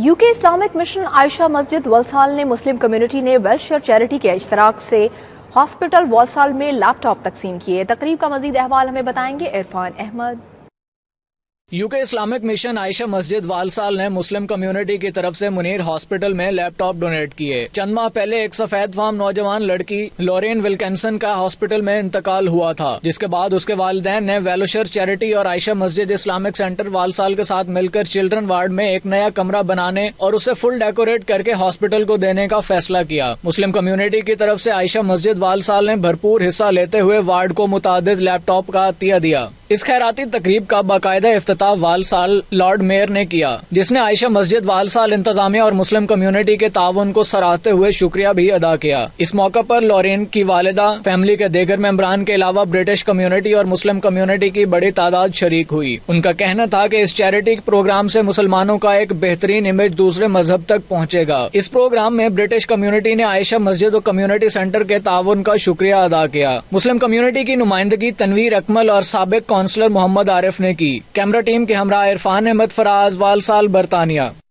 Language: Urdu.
UK Islamic mission Aisha Masjid Walsall نے مسلم کمیونٹی نے ویلفیئر چیریٹی کے اشتراک سے ہاسپٹل والسال میں لیپ ٹاپ تقسیم کیے۔ تقریب کا مزید احوال ہمیں بتائیں گے Irfan Ahmed. UK Islamic mission Aisha Masjid Walsall نے مسلم کمیونٹی کی طرف سے منیر ہاسپٹل میں لیپ ٹاپ ڈونیٹ کیے۔ چند ماہ پہلے ایک سفید فام نوجوان لڑکی لورین ولکنسن کا ہاسپٹل میں انتقال ہوا تھا، جس کے بعد اس کے والدین نے ویلفیئر چیریٹی اور عائشہ مسجد اسلامک سینٹر والسال کے ساتھ مل کر چلڈرن وارڈ میں ایک نیا کمرہ بنانے اور اسے فل ڈیکوریٹ کر کے ہاسپٹل کو دینے کا فیصلہ کیا۔ مسلم کمیونٹی کی طرف سے عائشہ مسجد والسال نے بھرپور حصہ لیتے ہوئے وارڈ کو متعدد لیپ ٹاپ کا عطیہ دیا۔ اس خیراتی تقریب کا باقاعدہ افتتاح والسال لارڈ میئر نے کیا، جس نے عائشہ مسجد والسال انتظامیہ اور مسلم کمیونٹی کے تعاون کو سراہتے ہوئے شکریہ بھی ادا کیا۔ اس موقع پر لورین کی والدہ، فیملی کے دیگر ممبران کے علاوہ برٹش کمیونٹی اور مسلم کمیونٹی کی بڑی تعداد شریک ہوئی۔ ان کا کہنا تھا کہ اس چیریٹی پروگرام سے مسلمانوں کا ایک بہترین امیج دوسرے مذہب تک پہنچے گا۔ اس پروگرام میں برٹش کمیونٹی نے عائشہ مسجد و کمیونٹی سینٹر کے تعاون کا شکریہ ادا کیا۔ مسلم کمیونٹی کی نمائندگی تنویر اکمل اور سابق کونسلر محمد عارف نے کی۔ کیمرہ ٹیم کے ہمراہ عرفان احمد، فراز، والسال، برطانیہ۔